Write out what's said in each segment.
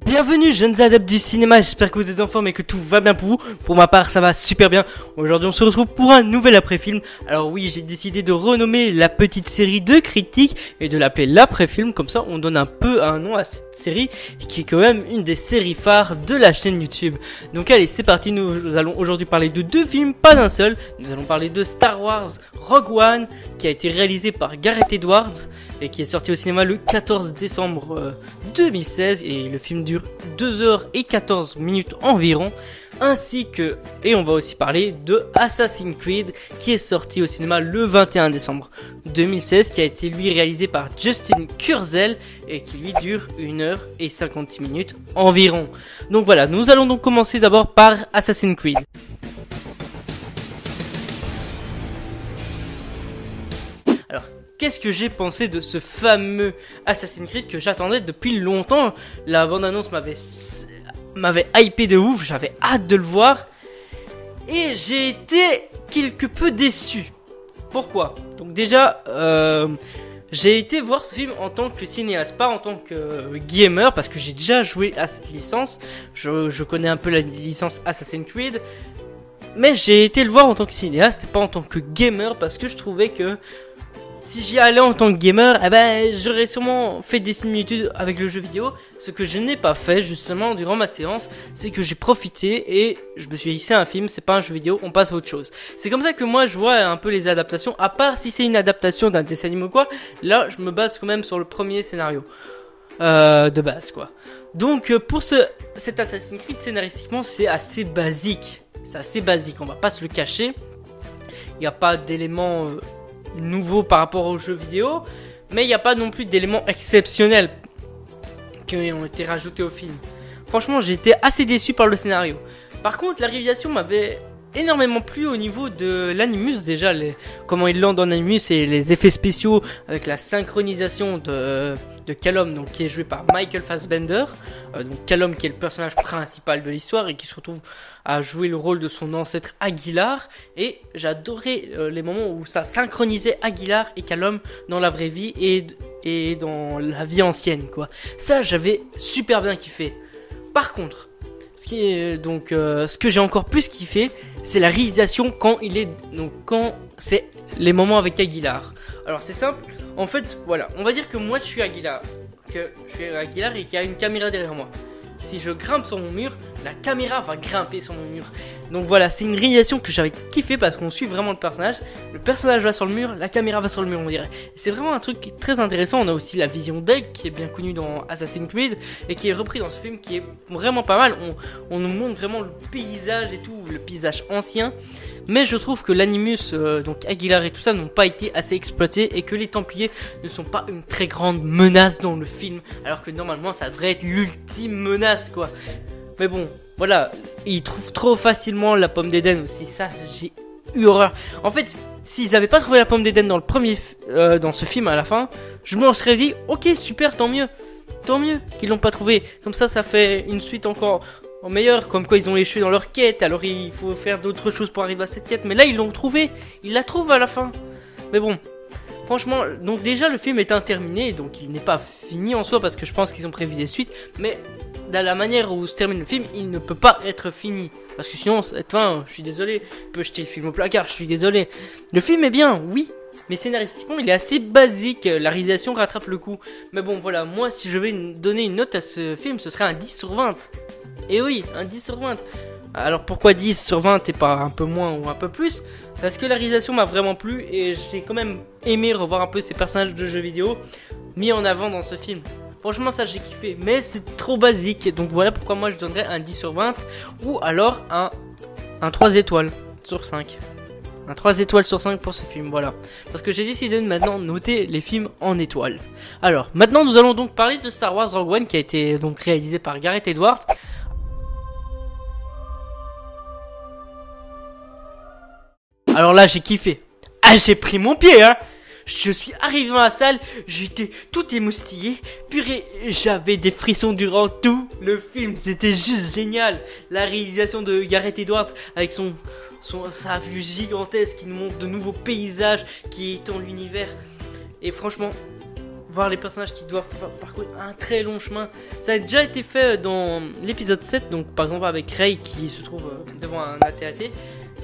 Bienvenue jeunes adeptes du cinéma, j'espère que vous êtes en forme et que tout va bien pour vous. Pour ma part ça va super bien. Aujourd'hui on se retrouve pour un nouvel après-film. Alors oui, j'ai décidé de renommer la petite série de critiques et de l'appeler l'après-film. Comme ça on donne un peu un nom à cette série qui est quand même une des séries phares de la chaîne YouTube. Donc allez, c'est parti, nous allons aujourd'hui parler de deux films, pas d'un seul. Nous allons parler de Star Wars Rogue One qui a été réalisé par Gareth Edwards et qui est sorti au cinéma le 14 décembre 2016 et le film dure 2h14 environ, ainsi que, et on va aussi parler de Assassin's Creed qui est sorti au cinéma le 21 décembre 2016 qui a été lui réalisé par Justin Kurzel et qui lui dure 1h56 environ. Donc voilà, nous allons donc commencer d'abord par Assassin's Creed. Alors, qu'est-ce que j'ai pensé de ce fameux Assassin's Creed que j'attendais depuis longtemps? La bande-annonce m'avait hypé de ouf, j'avais hâte de le voir. Et j'ai été quelque peu déçu. Pourquoi? Donc déjà, j'ai été voir ce film en tant que cinéaste, pas en tant que gamer, parce que j'ai déjà joué à cette licence. Je connais un peu la licence Assassin's Creed. Mais j'ai été le voir en tant que cinéaste et pas en tant que gamer, parce que je trouvais que si j'y allais en tant que gamer, eh ben, j'aurais sûrement fait des similitudes avec le jeu vidéo. Ce que je n'ai pas fait justement durant ma séance, c'est que j'ai profité et je me suis dit c'est un film, c'est pas un jeu vidéo, on passe à autre chose. C'est comme ça que moi je vois un peu les adaptations, à part si c'est une adaptation d'un dessin animé ou quoi, là je me base quand même sur le premier scénario de base quoi. Donc pour cet Assassin's Creed, scénaristiquement c'est assez basique, on va pas se le cacher. Il n'y a pas d'éléments nouveau par rapport aux jeux vidéo, mais il n'y a pas non plus d'éléments exceptionnels qui ont été rajoutés au film. Franchement, j'ai été assez déçu par le scénario. Par contre, la réalisation m'avait énormément plu au niveau de l'animus. Déjà, comment ils l'ont dans l'animus et les effets spéciaux avec la synchronisation de Callum, donc qui est joué par Michael Fassbender. Donc Callum qui est le personnage principal de l'histoire et qui se retrouve à jouer le rôle de son ancêtre Aguilar. Et j'adorais les moments où ça synchronisait Aguilar et Callum dans la vraie vie et dans la vie ancienne quoi. Ça j'avais super bien kiffé. Par contre, ce que j'ai encore plus kiffé, c'est la réalisation quand c'est les moments avec Aguilar. Alors c'est simple, en fait, voilà, on va dire que moi je suis Aguilar, et qu'il y a une caméra derrière moi. Si je grimpe sur mon mur, la caméra va grimper sur mon mur. Donc voilà, c'est une réalisation que j'avais kiffé parce qu'on suit vraiment le personnage. Le personnage va sur le mur, la caméra va sur le mur, on dirait. Et c'est vraiment un truc qui est très intéressant. On a aussi la vision d'Egg qui est bien connue dans Assassin's Creed et qui est repris dans ce film qui est vraiment pas mal. On nous montre vraiment le paysage et tout, le paysage ancien. Mais je trouve que l'animus, donc Aguilar et tout ça, n'ont pas été assez exploités et que les Templiers ne sont pas une très grande menace dans le film. Alors que normalement ça devrait être l'ultime menace quoi. Mais bon, voilà, ils trouvent trop facilement la pomme d'Éden aussi, ça j'ai eu horreur. En fait, s'ils avaient pas trouvé la pomme d'Éden dans dans ce film à la fin, je me serais dit, ok super, tant mieux qu'ils l'ont pas trouvé. Comme ça fait une suite encore meilleure, comme quoi ils ont échoué dans leur quête, alors il faut faire d'autres choses pour arriver à cette quête. Mais là ils l'ont trouvé, ils la trouvent à la fin. Mais bon, franchement, donc déjà le film est terminé, donc il n'est pas fini en soi parce que je pense qu'ils ont prévu des suites. Mais dans la manière où se termine le film, il ne peut pas être fini. Parce que sinon, cette fin, je suis désolé, je peux jeter le film au placard, je suis désolé. Le film est bien, oui, mais scénaristiquement, il est assez basique, la réalisation rattrape le coup. Mais bon, voilà, moi, si je vais donner une note à ce film, ce serait un 10 sur 20. Et oui, un 10 sur 20. Alors pourquoi 10 sur 20 et pas un peu moins ou un peu plus? Parce que la réalisation m'a vraiment plu et j'ai quand même aimé revoir un peu ces personnages de jeux vidéo mis en avant dans ce film. Franchement ça j'ai kiffé, mais c'est trop basique. Donc voilà pourquoi moi je donnerais un 10 sur 20 ou alors un 3 étoiles sur 5. Un 3 étoiles sur 5 pour ce film, voilà. Parce que j'ai décidé de maintenant noter les films en étoiles. Alors maintenant nous allons donc parler de Star Wars Rogue One qui a été donc réalisé par Gareth Edwards. Alors là j'ai kiffé. Ah j'ai pris mon pied hein. Je suis arrivé dans la salle, j'étais tout émoustillé. Purée, j'avais des frissons durant tout le film. C'était juste génial. La réalisation de Gareth Edwards avec sa vue gigantesque qui nous montre de nouveaux paysages qui étendent l'univers. Et franchement, voir les personnages qui doivent parcourir un très long chemin. Ça a déjà été fait dans l'épisode 7, donc par exemple avec Rey qui se trouve devant un AT-AT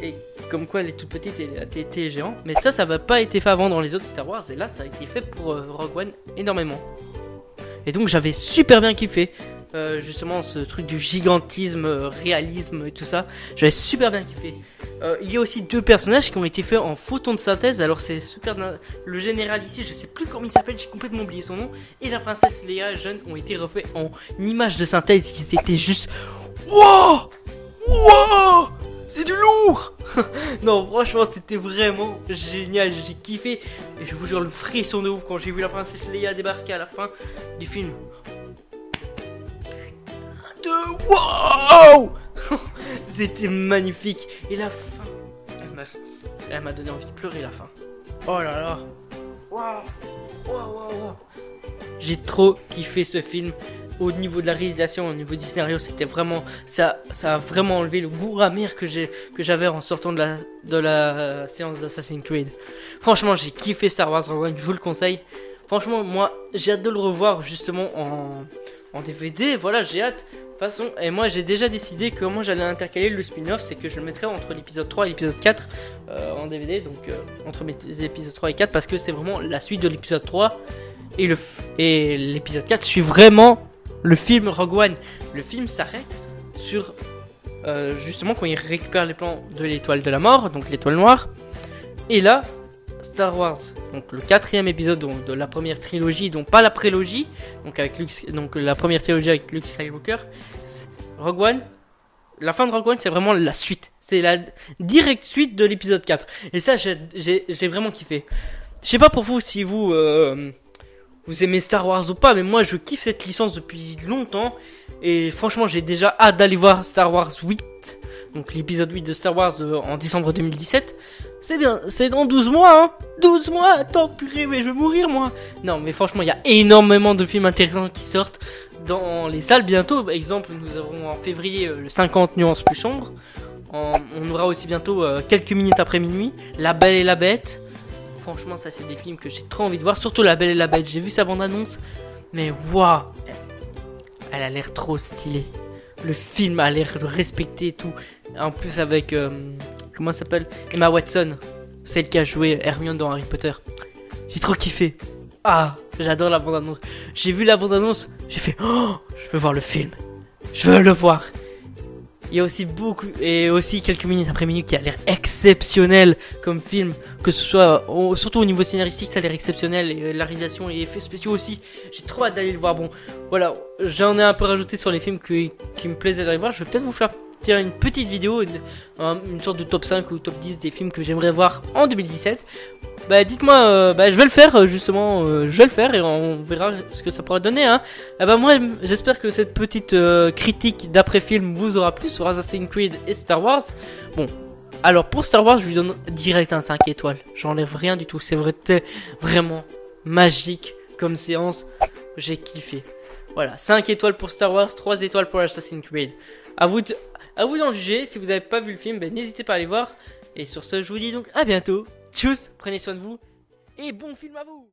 et comme quoi elle est toute petite et l'AT-AT est géant. Mais ça va pas été fait avant dans les autres Star Wars et là ça a été fait pour Rogue One énormément. Et donc j'avais super bien kiffé justement ce truc du gigantisme, réalisme et tout ça. J'avais super bien kiffé. Il y a aussi deux personnages qui ont été faits en photon de synthèse. Alors c'est super. Le général ici, je sais plus comment il s'appelle, j'ai complètement oublié son nom. Et la princesse Leia jeune ont été refaits en images de synthèse qui étaient juste. Wouah, wouah, c'est du lourd. Non, franchement, c'était vraiment génial. J'ai kiffé. Et je vous jure, le frisson de ouf quand j'ai vu la princesse Leia débarquer à la fin du film. Wow. C'était magnifique. Et la fin, elle m'a donné envie de pleurer la fin. Oh là là. Wow. J'ai trop kiffé ce film. Au niveau de la réalisation, au niveau du scénario, c'était vraiment ça a vraiment enlevé le goût amer que j'avais en sortant de la séance d'Assassin's Creed. Franchement, j'ai kiffé Star Wars Rogue One, je vous le conseille. Franchement, moi, j'ai hâte de le revoir justement en DVD. Voilà, j'ai hâte. De toute façon, et moi j'ai déjà décidé que moi j'allais intercaler le spin-off, c'est que je le mettrais entre l'épisode 3 et l'épisode 4 en DVD, donc entre les épisodes 3 et 4 parce que c'est vraiment la suite de l'épisode 3 et l'épisode 4 suit vraiment le film Rogue One. Le film s'arrête sur justement quand il récupère les plans de l'étoile de la mort, donc l'étoile noire, et là Star Wars, donc le quatrième épisode donc, de la première trilogie, donc pas la prélogie, donc avec Luke, donc la première trilogie avec Luke Skywalker. Rogue One, la fin de Rogue One, c'est vraiment la suite, c'est la directe suite de l'épisode 4. Et ça, j'ai vraiment kiffé. Je sais pas pour vous si vous aimez Star Wars ou pas, mais moi je kiffe cette licence depuis longtemps. Et franchement, j'ai déjà hâte d'aller voir Star Wars 8. Donc l'épisode 8 de Star Wars en décembre 2017. C'est bien, c'est dans 12 mois, hein. 12 mois, attends, purée, mais je vais mourir, moi. Non, mais franchement, il y a énormément de films intéressants qui sortent dans les salles bientôt. Par exemple, nous aurons en février le 50 nuances plus sombres. On aura aussi bientôt quelques minutes après minuit, La Belle et la Bête. Franchement, ça, c'est des films que j'ai trop envie de voir. Surtout La Belle et la Bête, j'ai vu sa bande-annonce. Mais waouh, elle a l'air trop stylée. Le film a l'air de respecter tout. En plus avec comment ça s'appelle, Emma Watson, celle qui a joué Hermione dans Harry Potter. J'ai trop kiffé. Ah, j'adore la bande-annonce. J'ai vu la bande-annonce, j'ai fait oh, je veux voir le film. Je veux le voir. Il y a aussi quelques minutes après minuit qui a l'air exceptionnel comme film, que ce soit surtout au niveau scénaristique, ça a l'air exceptionnel, et la réalisation et les effets spéciaux aussi. J'ai trop hâte d'aller le voir. Bon, voilà, j'en ai un peu rajouté sur les films qui me plaisaient d'aller voir. Je vais peut-être vous faire une petite vidéo, une sorte de top 5 ou top 10 des films que j'aimerais voir en 2017. Bah dites-moi, je vais le faire justement, je vais le faire et on verra ce que ça pourra donner, hein. Bah moi j'espère que cette petite critique d'après-film vous aura plu sur Assassin's Creed et Star Wars. Bon, alors pour Star Wars je lui donne direct un 5 étoiles, j'enlève rien du tout, c'est vraiment magique comme séance, j'ai kiffé. Voilà, 5 étoiles pour Star Wars, 3 étoiles pour Assassin's Creed. À vous d'en juger, si vous n'avez pas vu le film, n'hésitez pas à aller voir. Et sur ce, je vous dis donc à bientôt. Tchuss, prenez soin de vous et bon film à vous.